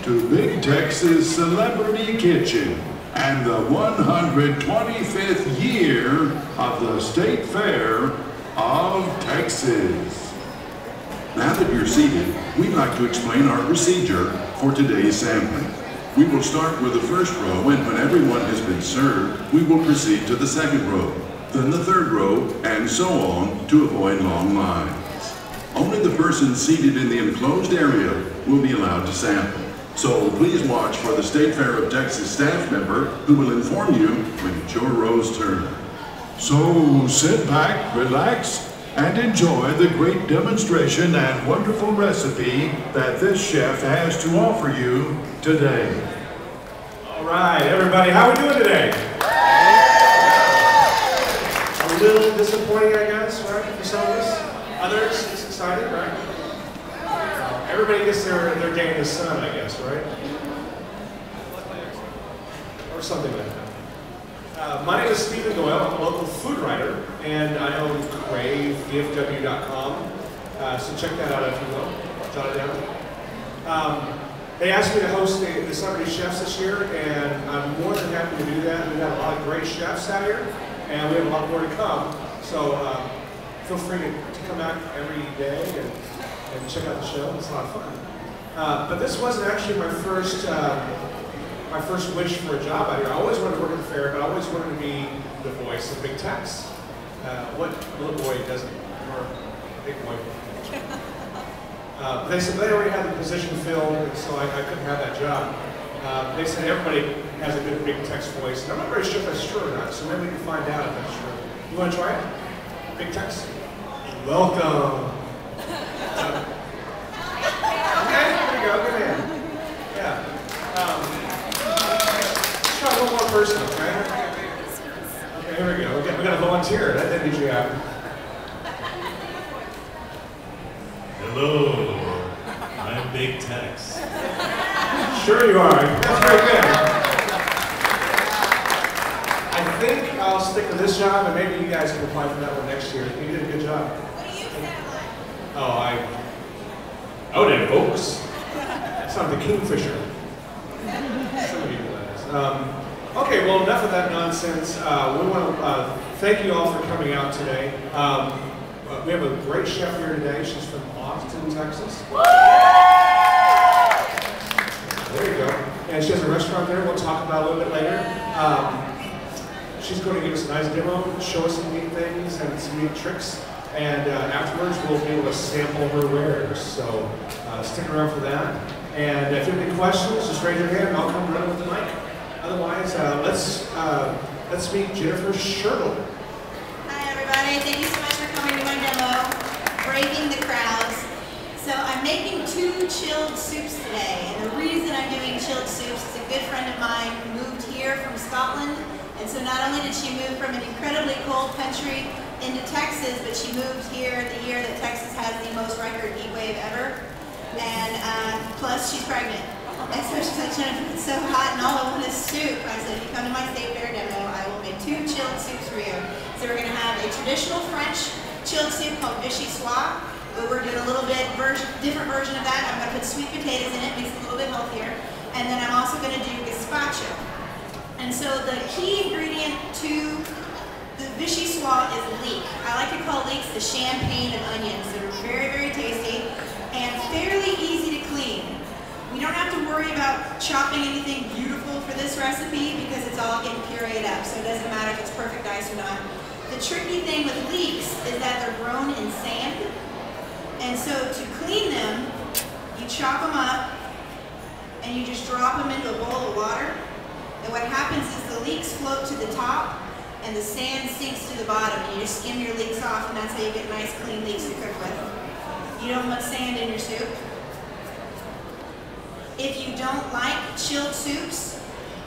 to Big Tex's Celebrity Kitchen and the 125th year of the State Fair of Texas. Now that you're seated, we'd like to explain our procedure for today's sampling. We will start with the first row, and when everyone has been served, we will proceed to the second row, then the third row, and so on to avoid long lines. Only the person seated in the enclosed area will be allowed to sample. So please watch for the State Fair of Texas staff member who will inform you when it's your row's turn. So sit back, relax, and enjoy the great demonstration and wonderful recipe that this chef has to offer you today. All right, everybody, how are we doing today? A little disappointing, I guess, right, for some of us. Others, it's exciting, right? Everybody gets their day in the sun, I guess, right? Or something like that. My name is Stephen Doyle. I'm a local food writer, and I own cravegifw.com. So check that out if you will. Jot it down. They asked me to host the Celebrity Chefs this year, and I'm more than happy to do that. We've got a lot of great chefs out here, and we have a lot more to come. So feel free to come out every day and check out the show. It's a lot of fun. But this wasn't actually my first wish for a job out here. I always wanted to work at the fair, but I always wanted to be the voice of Big Tex. What little boy doesn't, or big boy. They said they already had the position filled, so I couldn't have that job. They said everybody has a good Big Tex voice, and I'm not very sure if that's true or not, so maybe we can find out if that's true. You want to try it? Big Tex? Welcome. Okay, there you go, good man. Yeah. Let's try one more person, okay? Okay, here we go. We got a volunteer. That didn't usually happen. Hello, I'm Big Tex. Sure you are. That's very good. I think I'll stick with this job, and maybe you guys can apply for that one next year. You did a good job. What do you sound like? Oh, that folks. Sound like the Kingfisher. Some of you know that is. Okay, well, enough of that nonsense. We want to thank you all for coming out today. We have a great chef here today. She's from Austin, Texas. There you go. And she has a restaurant there we'll talk about a little bit later. She's going to give us a nice demo, show us some neat things and some neat tricks. And afterwards, we'll be able to sample her wares. So stick around for that. And if you have any questions, just raise your hand and I'll come running with the mic. Otherwise, let's meet Jennifer Shertle. Hi everybody, thank you so much for coming to my demo, Breaking the Crowds. So I'm making 2 chilled soups today, and the reason I'm doing chilled soups is a good friend of mine moved here from Scotland, and so not only did she move from an incredibly cold country into Texas, but she moved here the year that Texas has the most record heat wave ever, and plus she's pregnant. And so she's like, Jennifer, it's so hot and all I want is soup. I said, if you come to my State Fair demo, I will make 2 chilled soups for you. So we're going to have a traditional French chilled soup called Vichy Soie, but we're doing a little bit different version of that. I'm going to put sweet potatoes in it, makes it a little bit healthier. And then I'm also going to do gazpacho. And so the key ingredient to the Vichy Soie is leek. I like to call leeks the champagne of onions. They're very, very tasty and fairly easy to clean. You don't have to worry about chopping anything beautiful for this recipe because it's all getting pureed up, so it doesn't matter if it's perfect ice or not. The tricky thing with leeks is that they're grown in sand, and so to clean them, you chop them up and you just drop them into a bowl of water, and what happens is the leeks float to the top and the sand sinks to the bottom, and you just skim your leeks off, and that's how you get nice clean leeks to cook with. You don't want sand in your soup. If you don't like chilled soups,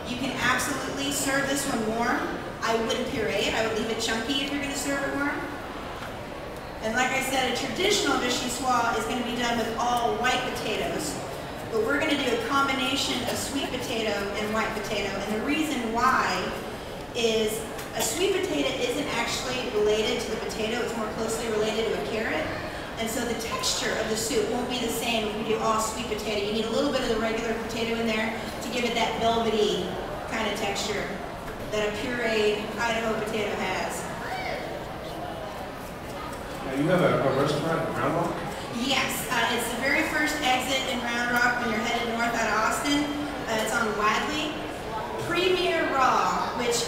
you can absolutely serve this one warm. I wouldn't puree it, I would leave it chunky if you're going to serve it warm. And like I said, a traditional Vichy Soie is going to be done with all white potatoes. But we're going to do a combination of sweet potato and white potato. And the reason why is a sweet potato isn't actually related to the potato, it's more closely related to a carrot. And so the texture of the soup won't be the same if we do all sweet potato. You need a little bit of the regular potato in there to give it that velvety kind of texture that a pureed Idaho potato has. Now you have a restaurant in Round Rock? Yes, it's the very first exit in Round Rock when you're headed north out of Austin. It's on Wadley. Premier Raw, which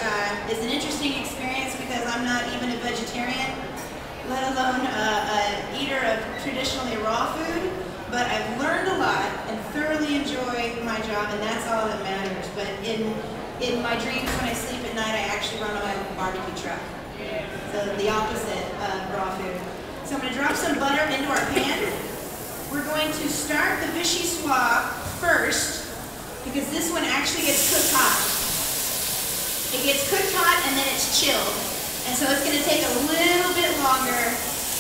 is an interesting experience because I'm not even a vegetarian, let alone an eater of traditionally raw food, but I've learned a lot and thoroughly enjoy my job, and that's all that matters. But in my dreams when I sleep at night, I actually run my own barbecue truck. So the opposite of raw food. So I'm going to drop some butter into our pan. We're going to start the vichyssoise first, because this one actually gets cooked hot. It gets cooked hot and then it's chilled. And so it's going to take a little bit longer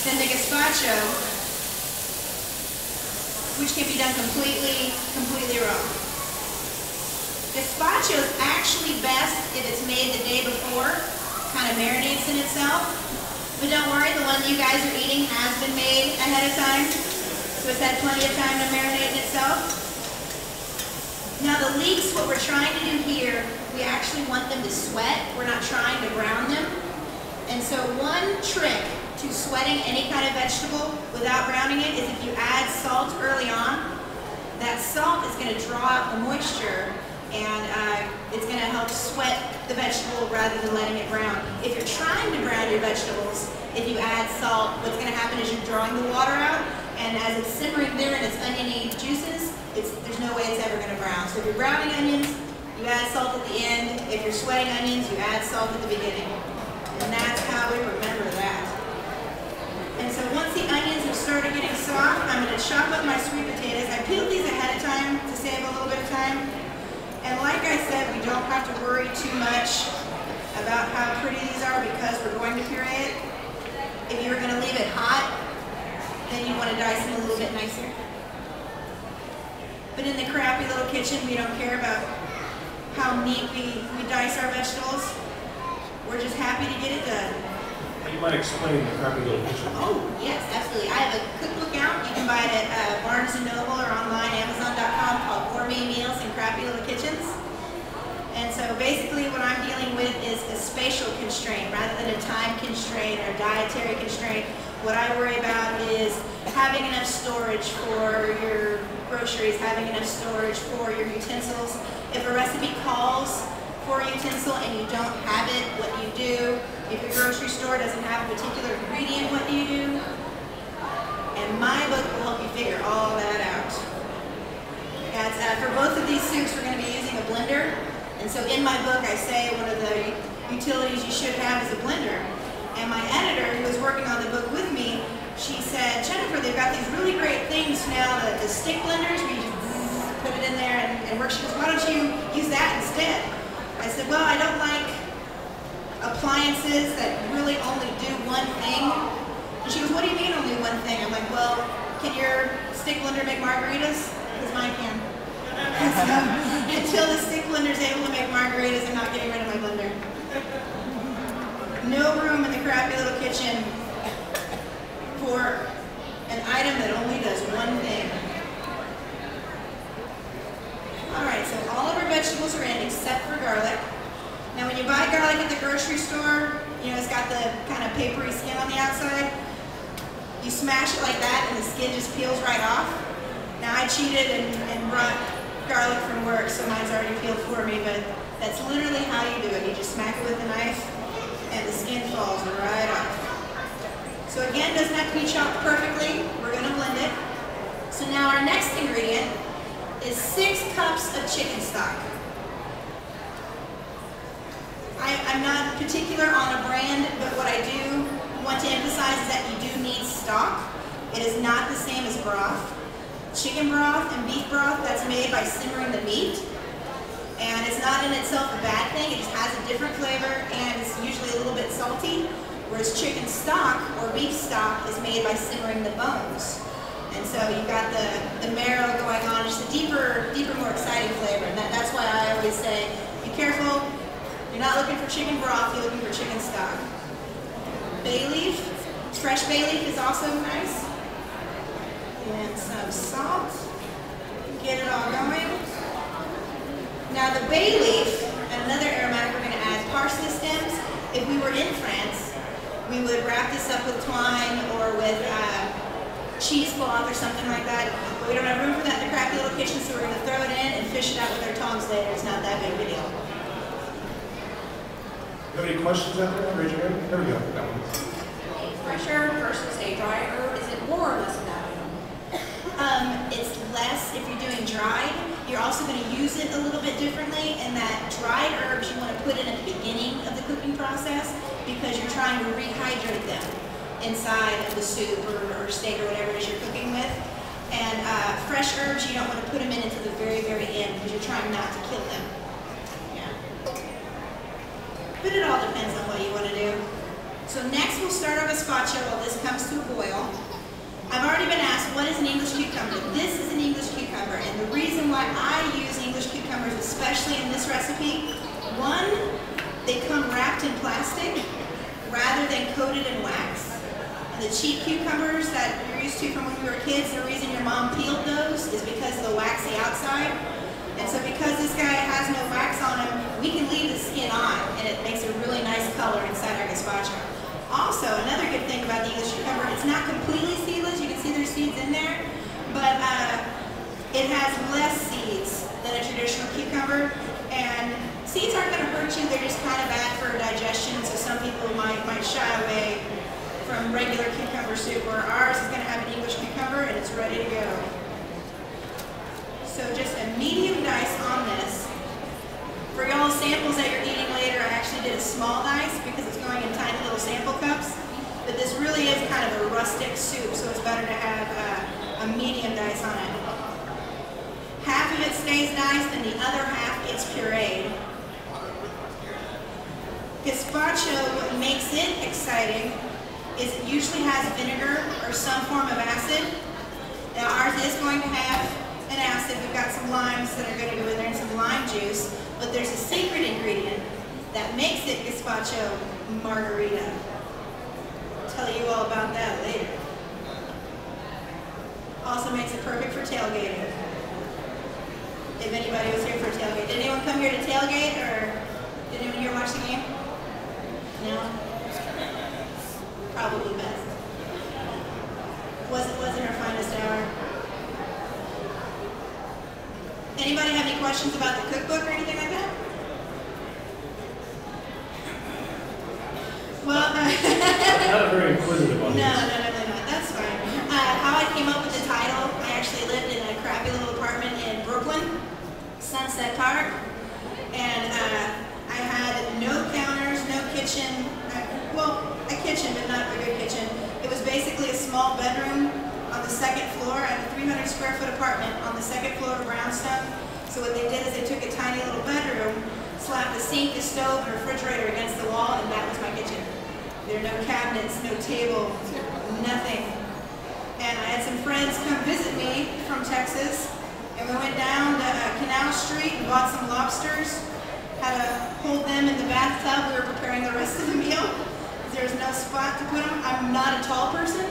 than the gazpacho, which can be done completely raw. Gazpacho is actually best if it's made the day before, kind of marinates in itself. But don't worry, the one you guys are eating has been made ahead of time, so it's had plenty of time to marinate in itself. Now the leeks, what we're trying to do here, we actually want them to sweat. We're not trying to brown them. And so one trick to sweating any kind of vegetable without browning it is if you add salt early on, that salt is going to draw out the moisture and it's going to help sweat the vegetable rather than letting it brown. If you're trying to brown your vegetables, if you add salt, what's going to happen is you're drawing the water out, and as it's simmering there in its oniony juices, there's no way it's ever going to brown. So if you're browning onions, you add salt at the end. If you're sweating onions, you add salt at the beginning. And that's how we remember that. And so once the onions have started getting soft, I'm going to chop up my sweet potatoes. I peeled these ahead of time to save a little bit of time. And like I said, we don't have to worry too much about how pretty these are because we're going to puree it. If you were going to leave it hot, then you want to dice them a little bit nicer. But in the crappy little kitchen, we don't care about how neat we dice our vegetables. We're just happy to get it done. You might explain the crappy little kitchen. Oh, yes, absolutely. I have a cookbook out. You can buy it at Barnes & Noble or online, Amazon.com, called Gourmet Meals in Crappy Little Kitchens. And so basically what I'm dealing with is a spatial constraint rather than a time constraint or dietary constraint. What I worry about is having enough storage for your groceries, having enough storage for your utensils. If a recipe calls for a utensil and you don't have it, what do you do? If your grocery store doesn't have a particular ingredient, what do you do? And my book will help you figure all that out. For both of these soups, we're going to be using a blender. And so in my book, I say one of the utilities you should have is a blender. And my editor, who was working on the book with me, she said, Jennifer, they've got these really great things now, the stick blenders, where you just put it in there and work. She goes, why don't you use that instead? I said, well, I don't like appliances that really only do one thing. And she goes, what do you mean only one thing? I'm like, well, can your stick blender make margaritas? Because mine can. Until the stick blender is able to make margaritas, I'm not getting rid of my blender. No room in the crappy little kitchen for an item that only does one thing. Alright, so all of our vegetables are in except for garlic. Now when you buy garlic at the grocery store, you know, it's got the kind of papery skin on the outside. You smash it like that and the skin just peels right off. Now I cheated and brought garlic from work, so mine's already peeled for me, but that's literally how you do it. You just smack it with a knife and the skin falls right off. So again, doesn't have to be chopped perfectly. We're going to blend it. So now our next ingredient is 6 cups of chicken stock. I'm not particular on a brand, but what I do want to emphasize is that you do need stock. It is not the same as broth. Chicken broth and beef broth, that's made by simmering the meat. And it's not in itself a bad thing, it just has a different flavor and it's usually a little bit salty. Whereas chicken stock or beef stock is made by simmering the bones. And so you've got the marrow going on, just a deeper, more exciting flavor. And that's why I always say, be careful, you're not looking for chicken broth, you're looking for chicken stock. Bay leaf, fresh bay leaf is also nice. and some salt. Get it all going. Now the bay leaf, another aromatic we're going to add, parsley stems. If we were in France, we would wrap this up with twine or with cheesecloth or something like that. But we don't have room for that in the crappy little kitchen, so we're going to throw it in and fish it out with our tongs later. It's not that big of a deal. You have any questions out there? Raise your hand. There we go. That one. Fresh herb versus a dry herb, is it more or less valuable? It's less if you're doing dried. You're also going to use it a little bit differently in that dried herbs you want to put in at the beginning of the cooking process because you're trying to rehydrate them inside of the soup or steak or whatever it is you're cooking with. And fresh herbs you don't want to put them in until the very, very end because you're trying not to kill them. Yeah. But it all depends on what you want to do. So next we'll start our gazpacho while this comes to a boil. I've already been asked, what is an English cucumber? This is an English cucumber, and the reason why I use English cucumbers, especially in this recipe, one, they come wrapped in plastic rather than coated in wax. And the cheap cucumbers that you're used to from when you were kids, the reason your mom peeled those is because of the waxy outside. And so because this guy has no wax on him, we can leave the skin on, and it makes a really nice color inside our gazpacho. Also, another good thing about the English cucumber, it's not completely seedless. You can see there's seeds in there, but it has less seeds than a traditional cucumber. And seeds aren't going to hurt you. They're just kind of bad for digestion, so some people might shy away from regular cucumber soup, where ours is going to have an English cucumber, and it's ready to go. So just a medium dice on this. For y'all samples that you're eating later, I actually did a small dice because it's going in tiny little sample cups. But this really is kind of a rustic soup, so it's better to have a medium dice on it. Half of it stays diced and the other half gets pureed. Gazpacho, what makes it exciting is it usually has vinegar or some form of acid. Now ours is going to have an acid. We've got some limes that are going to go in there and some lime juice. But there's a secret ingredient that makes it gazpacho margarita. I'll tell you all about that later. Also makes it perfect for tailgating. If anybody was here for a tailgate. Did anyone come here to tailgate, or did anyone here watch the game? No? Probably best. Wasn't our finest hour. Anybody have any questions about the cookbook or anything like that? Well, not very inquisitive on no, really not. That's fine. How I came up with the title, I actually lived in a crappy little apartment in Brooklyn, Sunset Park, and I had no counters, no kitchen. Well, a kitchen, but not a good kitchen. It was basically a small bedroom on the second floor. I had a 300 square foot apartment on the second floor of brownstone. So what they did is they took a tiny little bedroom, slapped a sink, a stove, and a refrigerator against the wall, and that was my kitchen. There are no cabinets, no table, nothing. And I had some friends come visit me from Texas, and we went down to Canal Street and bought some lobsters, had to hold them in the bathtub. We were preparing the rest of the meal. There was no spot to put them. I'm not a tall person,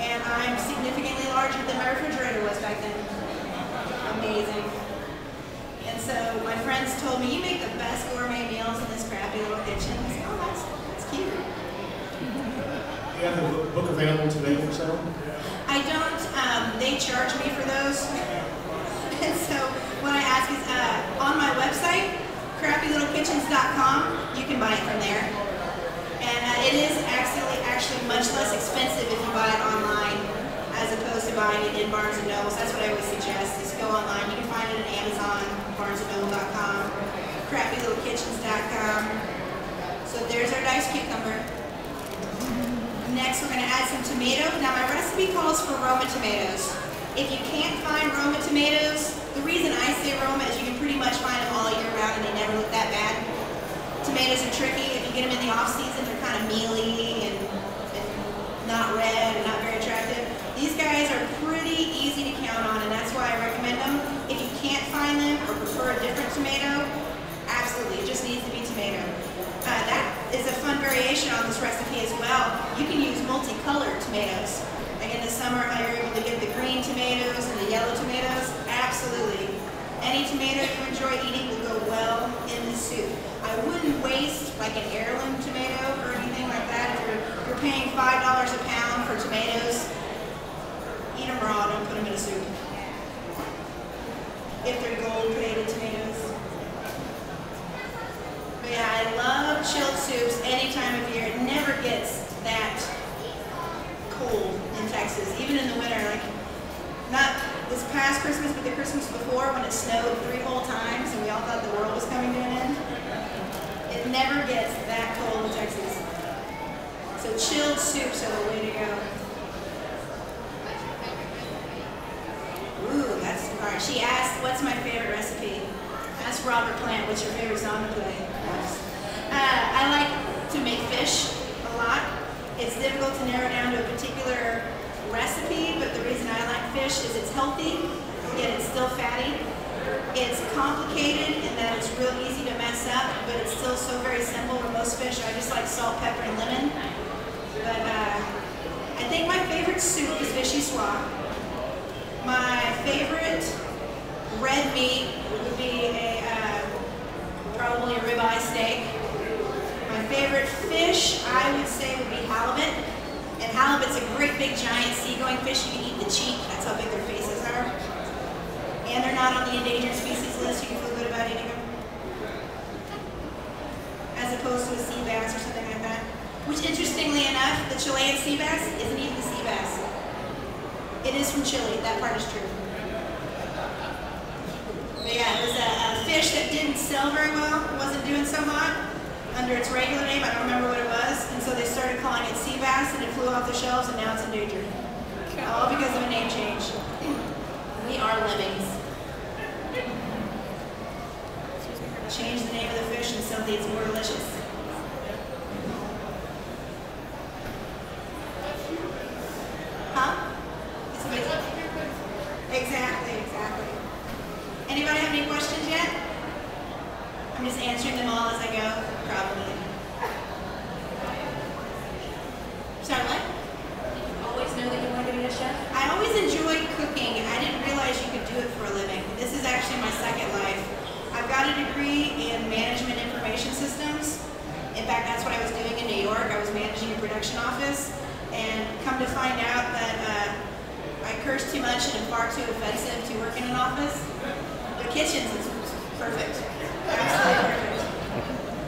and I'm significantly larger than my refrigerator was back then. Amazing. And so my friends told me, you make the best gourmet meals in this crappy little kitchen. I said, oh, that's cute. You have the book available today for sale? I don't. They charge me for those. And so what I ask is, on my website, crappylittlekitchens.com, you can buy it from there. And it is actually much less expensive if you buy it online as opposed to buying it in Barnes & Noble. That's what I always suggest, is go online. You can find it on Amazon, barnesandnoble.com, crappylittlekitchens.com. So there's our diced cucumber. Next, we're going to add some tomato. Now, my recipe calls for Roma tomatoes. If you can't find Roma tomatoes, the reason I say Roma is you can pretty much find them all year round and they never look that bad. Tomatoes are tricky. If you get them in the off-season, they're kind of mealy and not red and not very attractive. These guys are pretty easy to count on, and that's why I recommend them. If you can't find them or prefer a different tomato, absolutely, it just needs to be tomato. That is a fun variation on this recipe as well. You can use multicolored tomatoes. Like in the summer how you're able to get the green tomatoes and the yellow tomatoes? Absolutely. Any tomato you enjoy eating will go well in the soup. I wouldn't waste like an heirloom tomato or anything like that. If you're paying $5 a pound for tomatoes, eat them raw, don't put them in a soup. If they're gold plated tomatoes. But yeah, I love chilled soups any time of year. It never gets that cold in Texas, even in the winter. Like, not this past Christmas, but the Christmas before when it snowed 3 whole times and we all thought the world was coming to an end. It never gets that cold in Texas. So chilled soups are the way to go. Ooh, that's hard. She asked, what's my favorite recipe? Ask Robert Plant, what's your favorite song to play? I like to make fish a lot. It's difficult to narrow down to a particular recipe, but the reason I like fish is it's healthy, yet it's still fatty. It's complicated in that it's real easy to mess up, but it's still so very simple with most fish. I just like salt, pepper, and lemon. But I think my favorite soup is fishy swap. My favorite red meat would be probably a ribeye steak. My favorite fish, I would say, would be halibut. And halibut's a great big giant seagoing fish. You can eat the cheek. That's how big their faces are. And they're not on the endangered species list. You can feel good about eating them. As opposed to a sea bass or something like that. Which, interestingly enough, the Chilean sea bass isn't even a sea bass. It is from Chile. That part is true. But yeah, it was a fish that didn't sell very well. It wasn't doing so hot under its regular name. I don't remember what it was. And so they started calling it sea bass, and it flew off the shelves, and now it's endangered. All because of a name change. We are lemmings. Change the name of the fish and suddenly it's more delicious. Huh? It's amazing. Exactly, exactly. Anybody have any questions yet? I'm just answering them all as I go, probably. Sorry, what? Did you always know that you wanted to be a chef? I always enjoyed cooking, and I didn't realize you could do it for a living. This is actually my second life. I've got a degree in management information systems. In fact, that's what I was doing in New York. I was managing a production office, and come to find out that I curse too much and am far too offensive to work in an office. The kitchens is perfect. Absolutely perfect.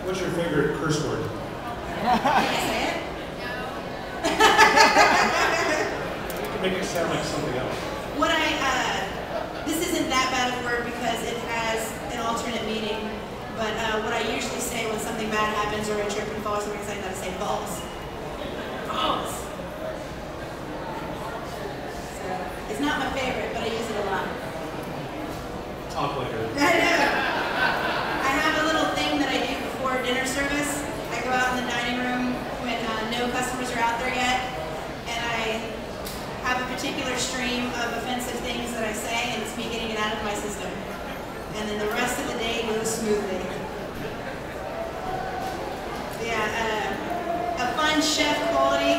What's your favorite curse word? Can I say it? You can make it sound like something else. What this isn't that bad of a word because it has an alternate meaning, but what I usually say when something bad happens or I trip and fall or something like that, I say balls. Balls. So, it's not my favorite, but I use it a lot. Talk later. I know. I have a little thing that I do before dinner service. I go out in the dining room when no customers are out there yet, and I have a particular stream of offensive things that I say, and it's me getting it out of my system. And then the rest of the day goes smoothly. Yeah, a fun chef quality,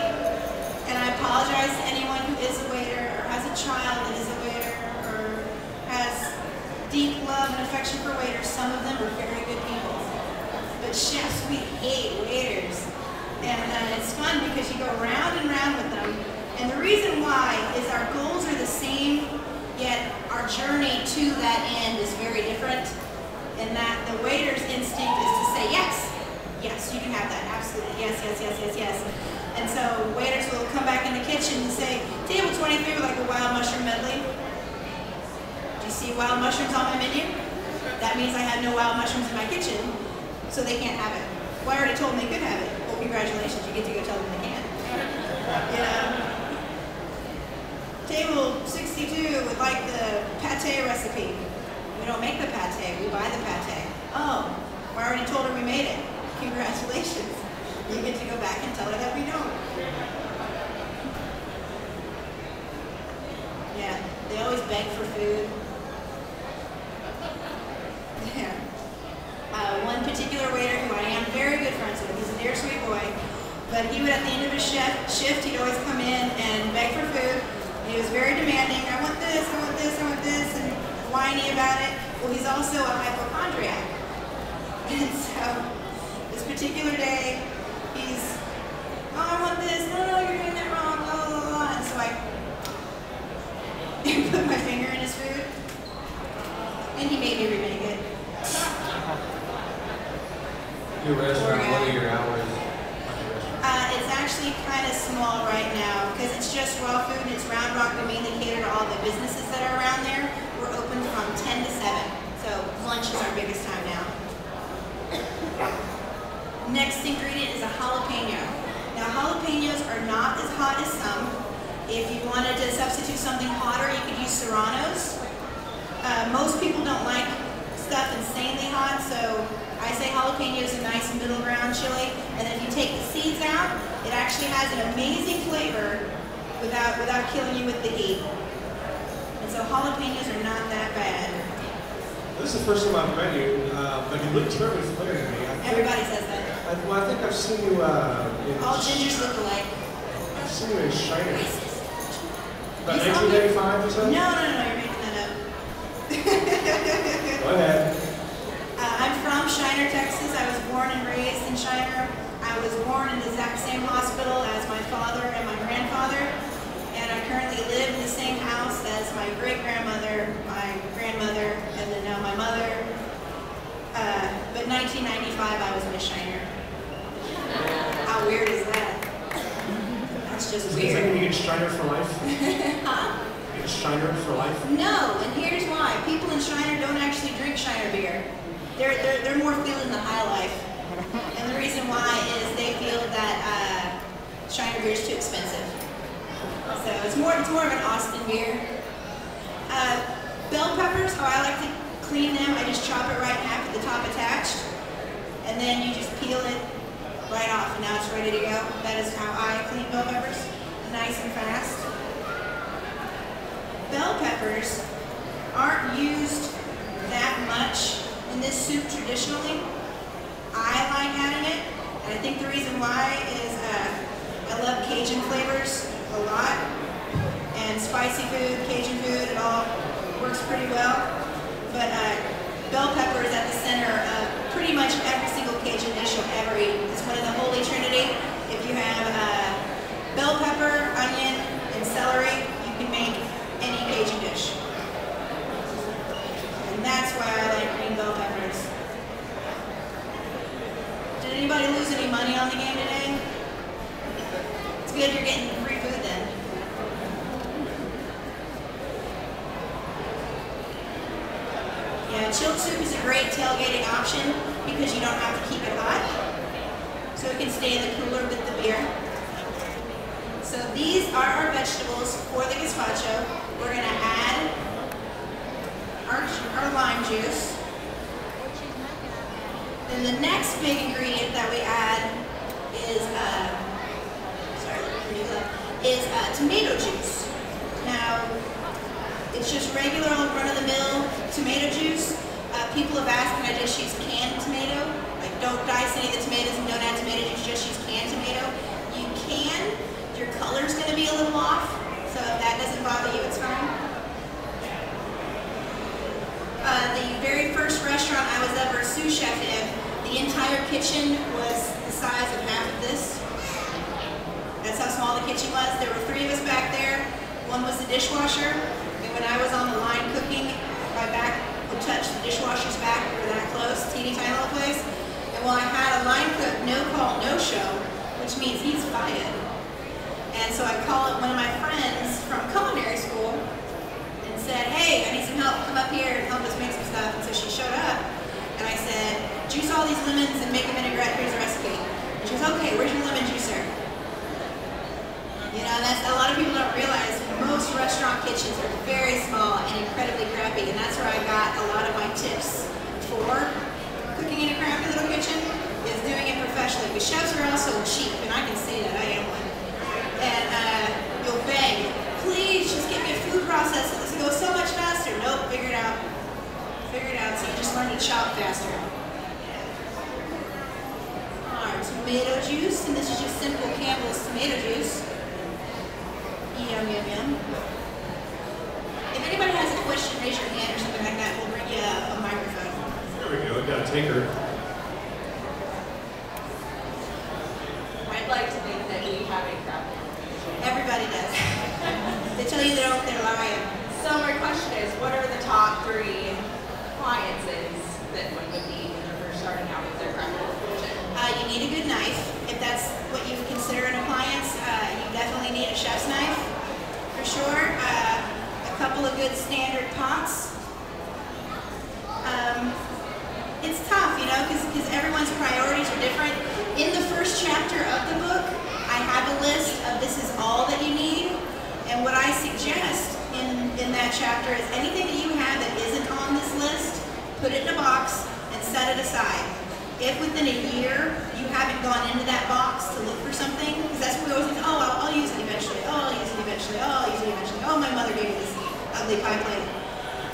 and I apologize to anyone who is a waiter, or has a child that is a waiter, or has deep love and affection for waiters. Some of them are very good people. But chefs, we hate waiters. And it's fun because you go round and round with them. And the reason why is our goals are the same, yet our journey to that end is very different. In that the waiter's instinct is to say, yes, yes, you can have that, absolutely, yes, yes, yes, yes, yes. And so waiters will come back in the kitchen and say, table 23 would like a wild mushroom medley. Do you see wild mushrooms on my menu? That means I have no wild mushrooms in my kitchen, so they can't have it. Well, I already told them they could have it. Well, congratulations, you get to go tell them they can't. You know? Table 62 would like the pate recipe. We don't make the pate, we buy the pate. Oh, I already told her we made it. Congratulations. You get to go back and tell her that we don't. Yeah, they always beg for food. Yeah. One particular waiter who I am very good friends with, he's a dear sweet boy, But he would, at the end of his shift, he'd always come in and beg for food. He was very demanding. I want this, I want this, I want this, and whiny about it. Well, he's also a hypochondriac. And so, this particular day, he's, oh, I want this, no, you're doing that wrong, blah, blah, blah. And so I put my finger in his food, and he made me remake it. Your restaurant, what are your hours? It's actually kind of small right now because it's just raw food and it's Round Rock. We mainly cater to all the businesses that are around there. We're open from 10 to 7, so lunch is our biggest time now. Next ingredient is a jalapeno. Now jalapenos are not as hot as some. If you wanted to substitute something hotter, you could use serranos. Most people don't like stuff insanely hot, so I say jalapeno is a nice middle ground chili, and then if you take the seeds out, it actually has an amazing flavor without killing you with the heat. And so jalapenos are not that bad. This is the first time I've met you, but you look terribly familiar to me. Everybody says that. Well, I think I've seen you in... All gingers look alike. I've seen you in Shiner. About You saw me? 1985 or so? No, you're making that up. Go ahead. I'm from Shiner, Texas. I was born and raised in Shiner. I was born in the exact same hospital as my father and my grandfather. And I currently live in the same house as my great-grandmother, my grandmother, and then now my mother. But 1995, I was Miss Shiner. How weird is that? That's just Does it weird. mean you get Shiner for life? Huh? You get Shiner for life? No, and here's why. People in Shiner don't actually drink Shiner beer. They're more feeling the high life. And the reason why is they feel that Shiner beer is too expensive. So it's more of an Austin beer. Bell peppers, how I like to clean them, I just chop it right in half with the top attached. And then you just peel it right off and now it's ready to go. That is how I clean bell peppers. Nice and fast. Bell peppers aren't used that much in this soup traditionally. I like adding it, and I think the reason why is I love Cajun flavors a lot, and spicy food, Cajun food, it all works pretty well. But bell pepper is at the center of pretty much every single Cajun dish you'll ever eat. It's one of the holy trinity. If you have bell pepper, onion, and celery, you can make any Cajun dish. And that's why I like green bell peppers. Did anybody lose any money on the game today? It's good you're getting free food then. Yeah, chilled soup is a great tailgating option because you don't have to keep it hot. So it can stay in the cooler with the beer. So these are our vegetables for the gazpacho. We're going to add our lime juice. Then the next big ingredient that we add is tomato juice. Now, it's just regular old run-of-the-mill tomato juice. People have asked, can I just use canned tomato? Like, don't dice any of the tomatoes and don't add tomato juice, just use canned tomato. You can. Your color's going to be a little off, so if that doesn't bother you, it's fine. The very first restaurant I was ever sous chef in, the entire kitchen was the size of half of this. That's how small the kitchen was. There were 3 of us back there. One was the dishwasher, and when I was on the line cooking, my back would touch the dishwasher's back. We were that close, teeny tiny little place. And while I had a line cook, no call, no show, which means he's fired. And so I called one of my friends from culinary school and said, hey, I need some help, come up here and help us make some stuff. And so she showed up, and I said, juice all these lemons and make a vinaigrette, here's the recipe. And she goes, okay, where's your lemon juicer? You know, that's, a lot of people don't realize most restaurant kitchens are very small and incredibly crappy, and that's where I got a lot of my tips for cooking in a crappy little kitchen, is doing it professionally. Because chefs are also cheap, and I can say that, I am one. And you'll beg, please just get me a food processor, this will go so much faster. Nope, figure it out. Figure it out, so you just learn to chop faster. Our tomato tomato juice, and this is just simple Campbell's tomato juice. Yum, yum, yum. If anybody has a question, raise your hand or something like that. We'll bring you a microphone. There we go. We got a taker. I'd like to think that we have a crowd. Everybody does. They tell you they're lying. So my question is, what are the top 3 appliances that one would need when they're first starting out with their craft kitchen? You need a good knife. If that's what you consider an appliance, you definitely need a chef's knife, for sure. A couple of good standard pots. It's tough, you know, because everyone's priorities are different. In the first chapter of the book, I have a list of this is all that you need. And what I suggest in that chapter is anything that you have that isn't on this list, put it in a box and set it aside. If within a year you haven't gone into that box to look for something, because that's what we always think, oh, I'll use it eventually, oh, I'll use it eventually, oh, I'll use it eventually, oh, my mother gave me this ugly pie plate.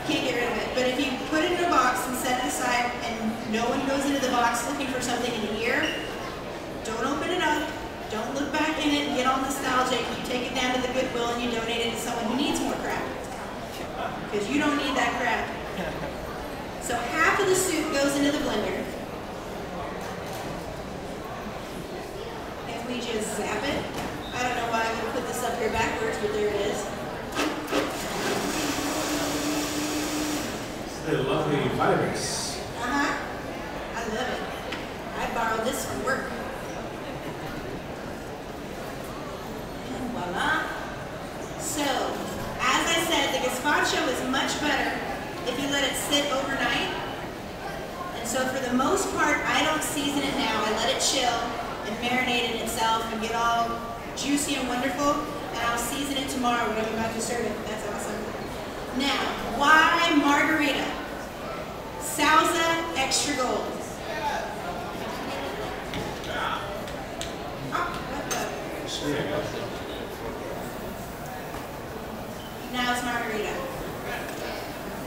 Can't get rid of it. But if you put it in a box and set it aside and no one goes into the box looking for something in a year, don't open it up, don't look back in it and get all nostalgic. You take it down to the Goodwill and you donate it to someone who needs more crap. Because you don't need that crap. So half of the soup goes into the blender. If we just zap it, I don't know why I'm going to put this up here backwards, but there it is. The lovely Vitamix. I love it. I borrowed this from work. And voila. So, as I said, the gazpacho is much better if you let it sit overnight. And so for the most part, I don't season it now. I let it chill and marinate in itself and get all juicy and wonderful. And I'll season it tomorrow when I'm about to serve it. That's awesome. Now, why margarita? Salsa extra gold. Now it's margarita.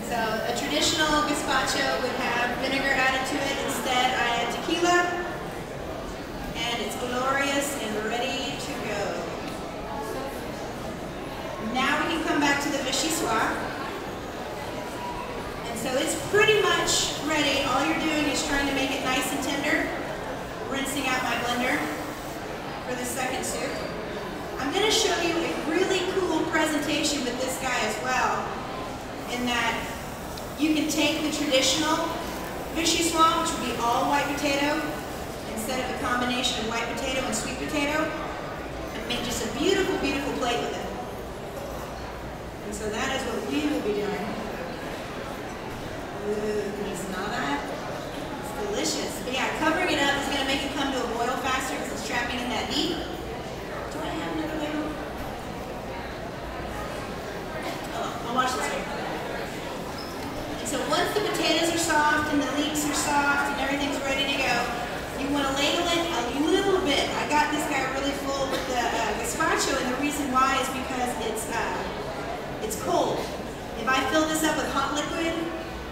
So a traditional gazpacho would have vinegar added to it. Instead, I add tequila, and it's glorious and ready to go. Now we can come back to the vichyssoise. And so it's pretty much ready. All you're doing is trying to make it nice and tender. Rinsing out my blender for the second soup. I'm going to show you a really cool presentation with this guy as well, in that you can take the traditional vichyssoise, which would be all white potato, instead of a combination of white potato and sweet potato, and make just a beautiful, beautiful plate with it. And so that is what we will be doing. Ooh, can you smell that? It's delicious. But yeah, covering it up is going to make it come to a boil faster because it's trapping in that heat. Do I have another label? Oh, I'll watch this here. And so once the potatoes are soft and the leeks are soft and everything's ready to go, you want to ladle it a little bit. I got this guy really full with the gazpacho, and the reason why is because it's cold. If I fill this up with hot liquid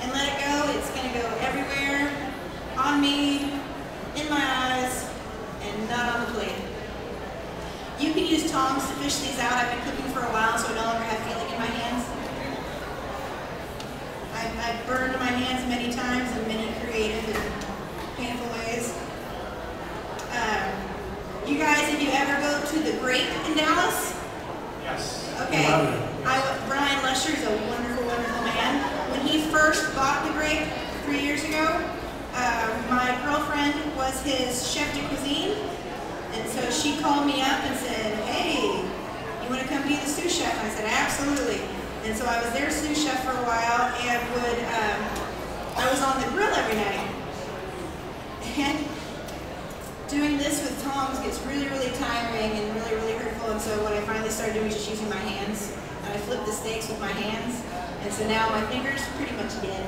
and let it go, it's going to go everywhere, on me, in my eyes, and not on the plate. You can use tongs to fish these out. I've been cooking for a while, so I no longer have feeling in my hands. I've burned my hands many times in many creative and painful ways. You guys, if you ever go to the Grape in Dallas? Yes. Okay. Brian Lusher is a wonderful, wonderful man. When he first bought the Grape 3 years ago, my girlfriend was his chef de cuisine, and so she called me up and said, hey, you want to come be the sous chef? I said, absolutely. And so I was their sous chef for a while, and I was on the grill every night. And doing this with tongs gets really, really tiring and really, really hurtful, and so what I finally started doing is just using my hands. And I flip the steaks with my hands, and so now my fingers are pretty much dead.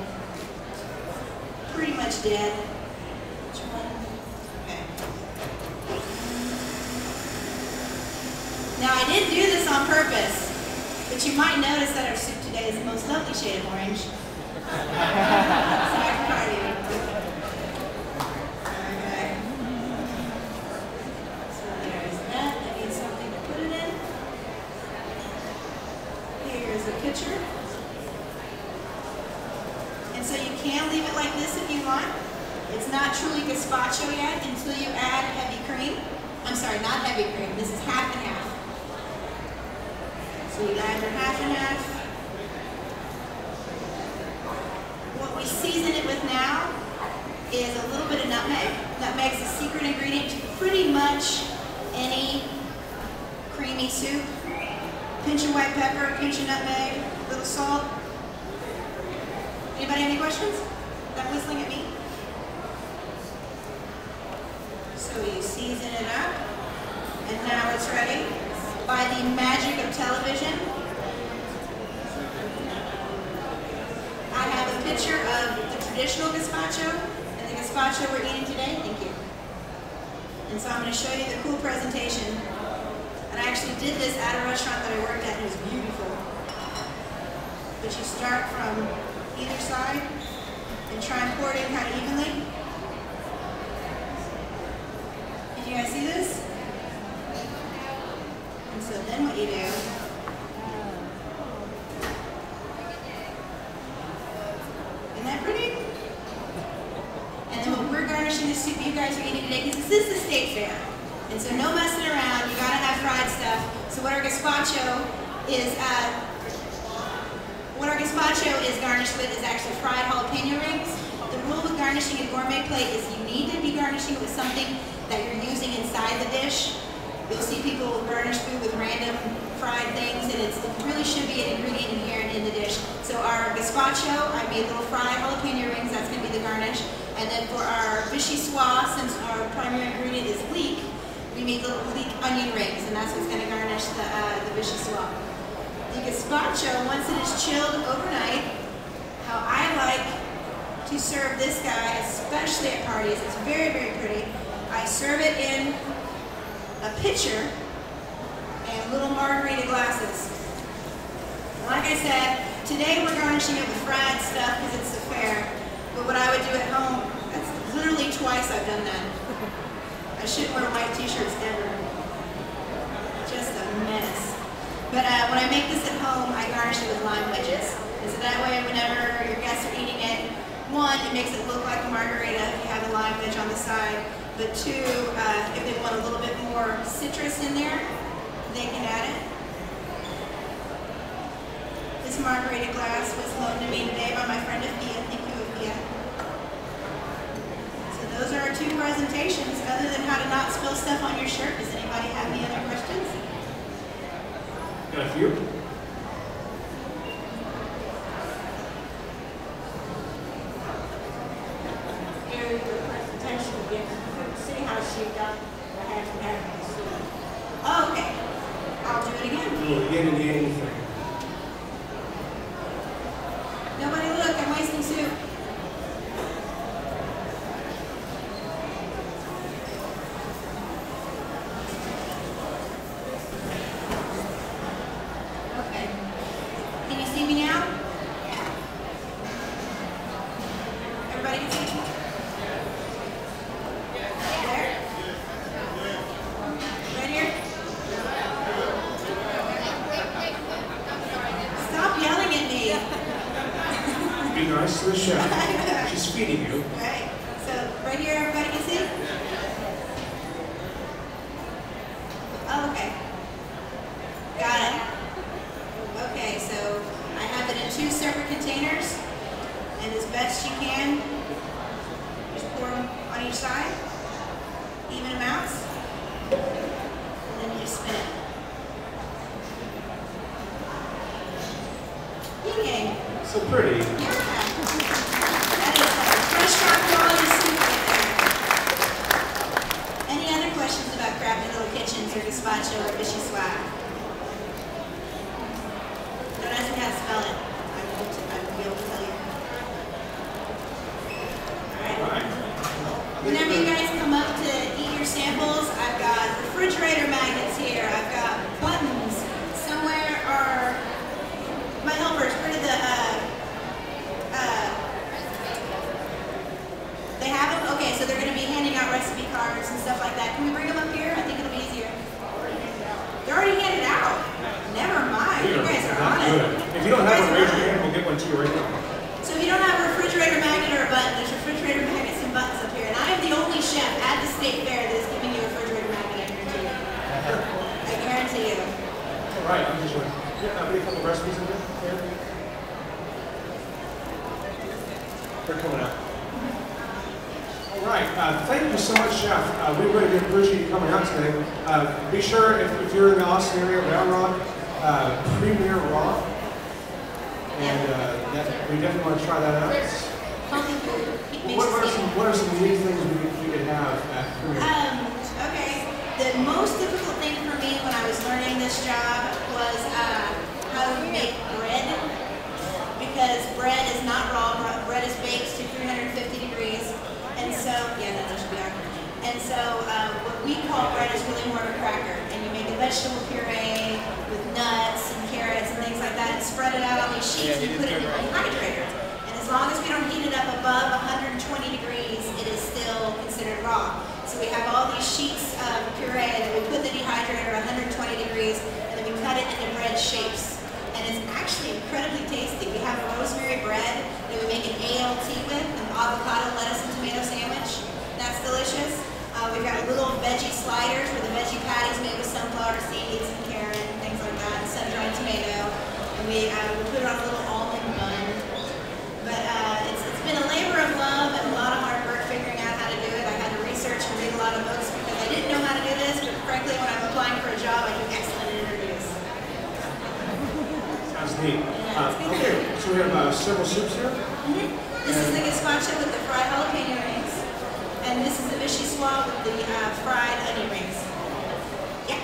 Pretty much dead. Which one? Okay. Now I didn't do this on purpose, but you might notice that our soup today is the most lovely shade of orange. So I can party. Okay. not truly gazpacho yet until you add heavy cream. I'm sorry, not heavy cream. This is half and half. So you add your half and half. What we season it with now is a little bit of nutmeg. Nutmeg's the secret ingredient to pretty much any creamy soup. Pinch of white pepper, pinch of nutmeg, a little salt. Anybody have any questions? That whistling at me? So you season it up, and now it's ready. By the magic of television, I have a picture of the traditional gazpacho and the gazpacho we're eating today. Thank you. And so I'm going to show you the cool presentation. And I actually did this at a restaurant that I worked at, and it was beautiful. But you start from either side and try and pour it in kind of evenly. Can you guys see this? And so then what you do, isn't that pretty? And then what we're garnishing the soup you guys are eating today, because this is the state fair. And so no messing around, you gotta have fried stuff. So what our gazpacho is garnished with is actually fried jalapeno rings. The rule with garnishing a gourmet plate is you need to be garnishing it with something that you're using inside the dish. You'll see people garnish food with random fried things, and it really should be an ingredient inherent in the dish. So our gazpacho, I made little fried jalapeno rings, that's gonna be the garnish. And then for our vichyssoise, since our primary ingredient is leek, we made little leek onion rings, and that's what's gonna garnish the vichyssoise. The gazpacho, once it is chilled overnight, how I like to serve this guy, especially at parties, it's very, very pretty. I serve it in a pitcher and little margarita glasses. Like I said, today we're garnishing it with fried stuff because it's the fair, but what I would do at home, that's literally twice I've done that. I shouldn't wear white t-shirts ever. Just a mess. But when I make this at home, I garnish it with lime wedges. And so that way, whenever your guests are eating it, one, it makes it look like a margarita if you have a lime wedge on the side. But two, if they want a little bit more citrus in there, they can add it. This margarita glass was loaned to me today by my friend Afia. Thank you, Afia. So those are our two presentations. Other than how to not spill stuff on your shirt, does anybody have any other questions? Got a few? Your presentation again. See how she got the half and half of the soup. Oh, okay. I'll do it again. A little yin and yang thing. Nobody look, I'm wasting soup. Okay. Can you see me now? Everybody can see me? There? Right here? Stop yelling at me. Be nice to the chef. She's feeding you. Right. So right here, everybody can see? Oh, okay. Got it. Okay, so I have it in 2 separate containers, and as best you can, just pour them on each side, even amounts, and then you just spin it. Yay! So pretty. Yeah. That is like restaurant quality soup right there. Any other questions about crafty little kitchens or gazpacho or vichyssoise? Don't ask me how to spell it. I will be able to tell you. Alright? Whenever you guys come up to eat your samples, I've got refrigerator magnets here. I've got buttons. Somewhere are my helpers. Where did they have them? Okay, so they're going to be handing out recipe cards and stuff like that. Can we bring them up here? I think it'll be easier. They're already handed out. Never mind. You guys are on it. If you don't have one, raise your hand. We'll get one to you right now. So if you don't have a refrigerator magnet or a button, there's refrigerator magnets and buttons up here. And I All right, thank you so much, Chef. We really do appreciate you coming out today. Be sure, if you're in the Austin area, Round Rock, Premier Raw, and we definitely want to try that out. Healthy food. What are some unique things we could have at Premier? Okay. The most difficult thing for me when I was learning this job was how to make bread, because bread is not raw. Bread is baked to 350 degrees, and so that should be accurate. And so what we call bread is really more of a cracker, and you make a vegetable puree with nuts and carrots and things like that, and spread it out on these sheets and you put it in the dehydrator. And as long as we don't heat it up above 120 degrees, it is still considered raw. So we have all these sheets of puree that we put in the dehydrator at 120 degrees, and then we cut it into bread shapes. And it's actually incredibly tasty. We have a rosemary bread that we make an ALT with, an avocado, lettuce, and tomato sandwich. That's delicious. We've got little veggie sliders where the veggie patties made with sunflower seeds and carrot and things like that, and sun-dried tomato. And we put it on a little almond bun. But it's been a labor of love and a lot of hard work figuring out how to do it. I had to research and read a lot of books because I didn't know how to do this, but frankly, when I'm applying for a job, I do excellent in interviews. Sounds neat. Okay, so we have several soups here. This is the gazpacho with the fried jalapeno rings, and this is the vichyssoise with the fried onion rings. Yeah.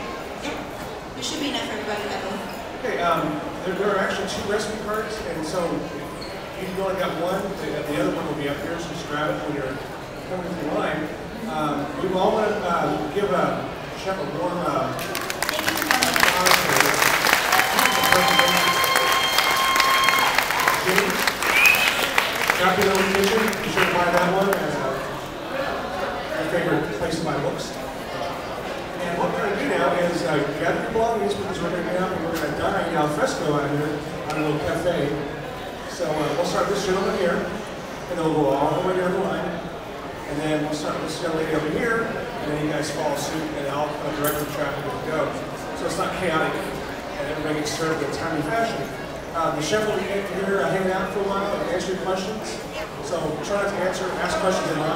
There should be enough for everybody to have. Okay, there are actually 2 recipe cards, and so if you've only got one, the other one will be up here, so just grab it when you're coming through the line. We all want to give Chef a warm Happy Little Kitchen, be sure to buy that one as my favorite place to buy books. And what we're going to do now is gather your belongings because we're going to get out and we're going to dine al fresco out here on a little cafe. So we'll start this gentleman here, and then we'll go all the way down the line. And then we'll start with this young lady over here, and then you guys follow suit, and I'll direct the traffic as we go. So it's not chaotic, and everybody gets served in a timely fashion. The chef will be here hanging out for a while and answer your questions. So try not to ask questions in line.